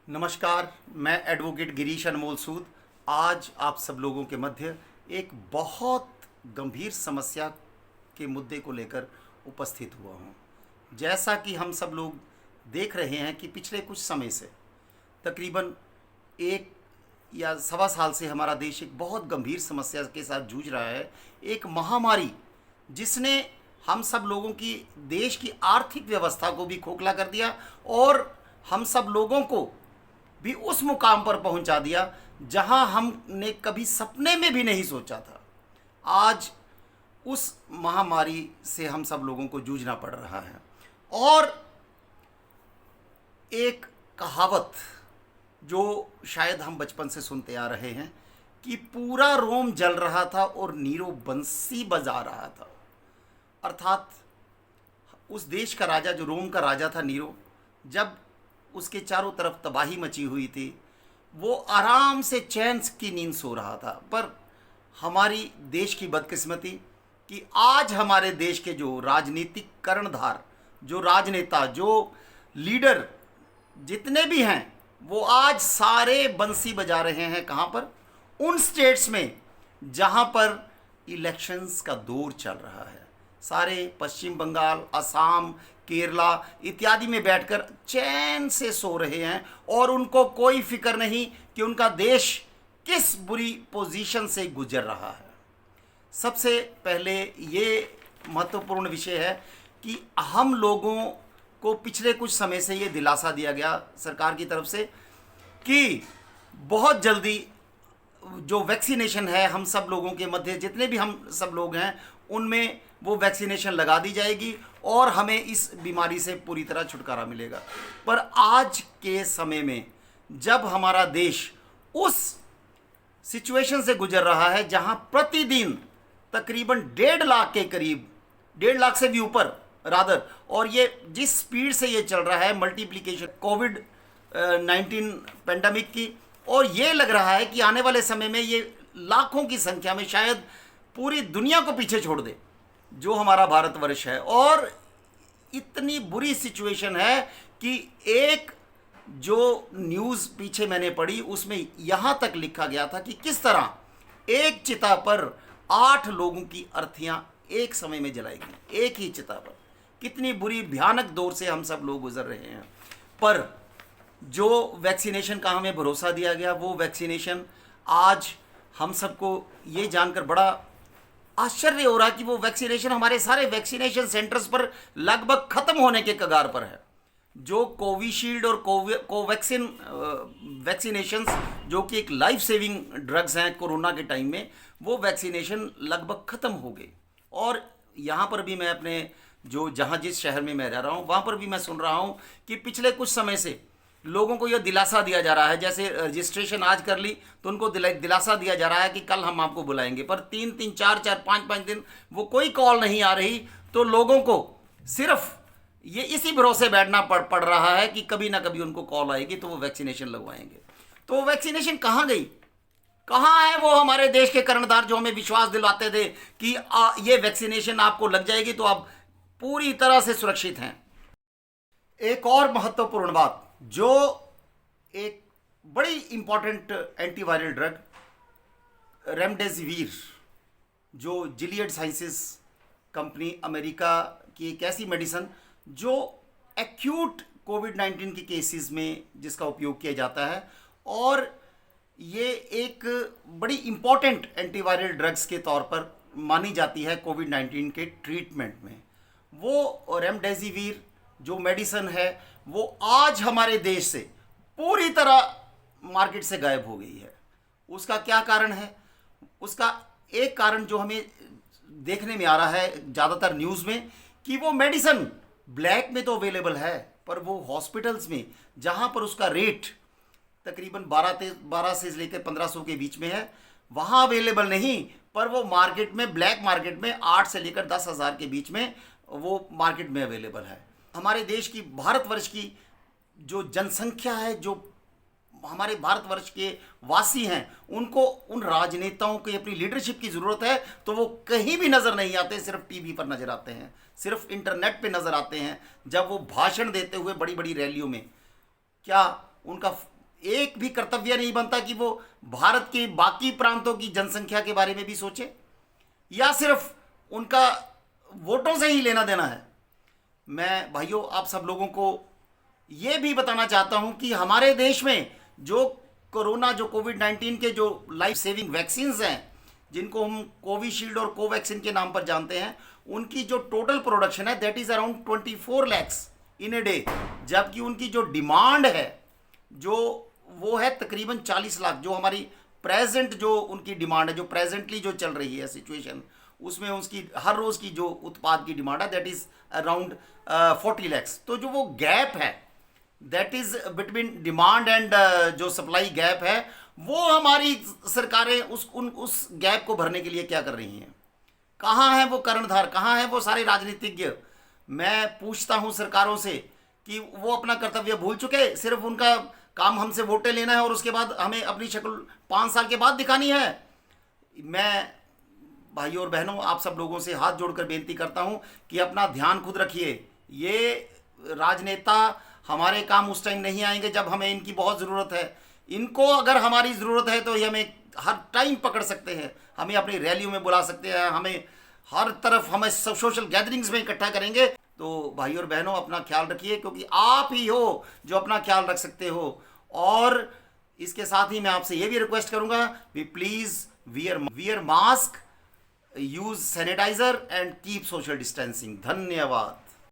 नमस्कार। मैं एडवोकेट गिरीश अनमोल सूद आज आप सब लोगों के मध्य एक बहुत गंभीर समस्या के मुद्दे को लेकर उपस्थित हुआ हूँ। जैसा कि हम सब लोग देख रहे हैं कि पिछले कुछ समय से तकरीबन एक या सवा साल से हमारा देश एक बहुत गंभीर समस्या के साथ जूझ रहा है। एक महामारी जिसने हम सब लोगों की देश की आर्थिक व्यवस्था को भी खोखला कर दिया और हम सब लोगों को भी उस मुकाम पर पहुंचा दिया जहां हमने कभी सपने में भी नहीं सोचा था। आज उस महामारी से हम सब लोगों को जूझना पड़ रहा है। और एक कहावत जो शायद हम बचपन से सुनते आ रहे हैं कि पूरा रोम जल रहा था और नीरो बंसी बजा रहा था, अर्थात उस देश का राजा जो रोम का राजा था नीरो, जब उसके चारों तरफ तबाही मची हुई थी, वो आराम से चैन की नींद सो रहा था। पर हमारी देश की बदकिस्मती कि आज हमारे देश के जो राजनीतिक कर्णधार, जो राजनेता, जो लीडर जितने भी हैं, वो आज सारे बंसी बजा रहे हैं। कहाँ पर? उन स्टेट्स में जहाँ पर इलेक्शंस का दौर चल रहा है। सारे पश्चिम बंगाल, असम, केरला इत्यादि में बैठकर चैन से सो रहे हैं और उनको कोई फिक्र नहीं कि उनका देश किस बुरी पोजीशन से गुजर रहा है। सबसे पहले ये महत्वपूर्ण विषय है कि हम लोगों को पिछले कुछ समय से ये दिलासा दिया गया सरकार की तरफ से कि बहुत जल्दी जो वैक्सीनेशन है हम सब लोगों के मध्य, जितने भी हम सब लोग हैं, उनमें वो वैक्सीनेशन लगा दी जाएगी और हमें इस बीमारी से पूरी तरह छुटकारा मिलेगा। पर आज के समय में जब हमारा देश उस सिचुएशन से गुजर रहा है जहां प्रतिदिन तकरीबन 1.5 लाख के करीब, 1.5 लाख से भी ऊपर रादर, और ये जिस स्पीड से ये चल रहा है मल्टीप्लिकेशन कोविड-19 पेंडेमिक की, और ये लग रहा है कि आने वाले समय में ये लाखों की संख्या में शायद पूरी दुनिया को पीछे छोड़ दे जो हमारा भारतवर्ष है। और इतनी बुरी सिचुएशन है कि एक जो न्यूज़ पीछे मैंने पढ़ी उसमें यहाँ तक लिखा गया था कि किस तरह एक चिता पर 8 लोगों की अर्थियाँ एक समय में जलाएगी, एक ही चिता पर। कितनी बुरी भयानक दौर से हम सब लोग गुजर रहे हैं। पर जो वैक्सीनेशन का हमें भरोसा दिया गया, वो वैक्सीनेशन आज हम सबको ये जानकर बड़ा आश्चर्य हो रहा कि वो वैक्सीनेशन हमारे सारे वैक्सीनेशन सेंटर्स पर लगभग खत्म होने के कगार पर है। जो कोविशील्ड और कोवैक्सिन वैक्सीनेशंस, जो कि एक लाइफ सेविंग ड्रग्स हैं कोरोना के टाइम में, वो वैक्सीनेशन लगभग ख़त्म हो गए। और यहाँ पर भी मैं अपने जहाँ जिस शहर में मैं रह रहा हूँ वहाँ पर भी मैं सुन रहा हूँ कि पिछले कुछ समय से लोगों को यह दिलासा दिया जा रहा है, जैसे रजिस्ट्रेशन आज कर ली तो उनको दिलासा दिया जा रहा है कि कल हम आपको बुलाएंगे, पर 3-3, 4-4, 5-5 दिन वो कोई कॉल नहीं आ रही। तो लोगों को सिर्फ ये इसी भरोसे बैठना पड़ रहा है कि कभी ना कभी उनको कॉल आएगी तो वो वैक्सीनेशन लगवाएंगे। तो वो वैक्सीनेशन कहाँ गई? कहाँ है वो हमारे देश के कर्णधार जो हमें विश्वास दिलाते थे कि ये वैक्सीनेशन आपको लग जाएगी तो आप पूरी तरह से सुरक्षित हैं। एक और महत्वपूर्ण बात, जो एक बड़ी इंपॉर्टेंट एंटीवायरल ड्रग रेमडेसिविर, जो जिलियड साइंसेस कंपनी अमेरिका की एक ऐसी मेडिसिन जो एक्यूट कोविड-19 के केसेस में जिसका उपयोग किया जाता है, और ये एक बड़ी इंपॉर्टेंट एंटीवायरल ड्रग्स के तौर पर मानी जाती है कोविड-19 के ट्रीटमेंट में। वो रेमडेसिविर जो मेडिसिन है वो आज हमारे देश से पूरी तरह मार्केट से गायब हो गई है। उसका क्या कारण है? उसका एक कारण जो हमें देखने में आ रहा है ज़्यादातर न्यूज़ में कि वो मेडिसिन ब्लैक में तो अवेलेबल है, पर वो हॉस्पिटल्स में जहाँ पर उसका रेट तकरीबन 12 से लेकर 1500 के बीच में है, वहाँ अवेलेबल नहीं, पर वो मार्केट में, ब्लैक मार्केट में 8 से लेकर 10,000 के बीच में वो मार्केट में अवेलेबल है। हमारे देश की, भारतवर्ष की जो जनसंख्या है, जो हमारे भारतवर्ष के वासी हैं, उनको उन राजनेताओं की अपनी लीडरशिप की ज़रूरत है। तो वो कहीं भी नज़र नहीं आते, सिर्फ टीवी पर नज़र आते हैं, सिर्फ इंटरनेट पे नज़र आते हैं। जब वो भाषण देते हुए बड़ी बड़ी रैलियों में, क्या उनका एक भी कर्तव्य नहीं बनता कि वो भारत के बाकी प्रांतों की जनसंख्या के बारे में भी सोचे, या सिर्फ उनका वोटों से ही लेना देना है। मैं भाइयों आप सब लोगों को ये भी बताना चाहता हूं कि हमारे देश में जो कोविड-19 के जो लाइफ सेविंग वैक्सीन हैं, जिनको हम कोविशील्ड और कोवैक्सीन के नाम पर जानते हैं, उनकी जो टोटल प्रोडक्शन है that is around 24 lakhs in a day, जबकि उनकी जो डिमांड है जो वो है तकरीबन 40 लाख। जो हमारी प्रेजेंट जो उनकी डिमांड है, जो प्रेजेंटली जो चल रही है सिचुएशन, उसमें उसकी हर रोज़ की जो उत्पाद की डिमांड है दैट इज़ अराउंड 40 लैक्स। तो जो वो गैप है that is between demand and जो सप्लाई गैप है, वो हमारी सरकारें उस गैप को भरने के लिए क्या कर रही हैं? कहाँ हैं वो कर्णधार, कहाँ हैं वो सारे राजनीतिज्ञ? मैं पूछता हूँ सरकारों से कि वो अपना कर्तव्य भूल चुके, सिर्फ उनका काम हमसे वोटें लेना है और उसके बाद हमें अपनी शक्ल 5 साल के बाद दिखानी है। मैं भाइयों और बहनों आप सब लोगों से हाथ जोड़कर बेनती करता हूं कि अपना ध्यान खुद रखिए। ये राजनेता हमारे काम उस टाइम नहीं आएंगे जब हमें इनकी बहुत ज़रूरत है। इनको अगर हमारी ज़रूरत है तो ये हमें हर टाइम पकड़ सकते हैं, हमें अपनी रैलियों में बुला सकते हैं, हमें हर तरफ हमें सोशल गैदरिंग्स में इकट्ठा करेंगे। तो भाइयों और बहनों अपना ख्याल रखिए, क्योंकि आप ही हो जो अपना ख्याल रख सकते हो। और इसके साथ ही मैं आपसे ये भी रिक्वेस्ट करूंगा कि please wear mask, use sanitiser and keep social distancing. धन्यवाद।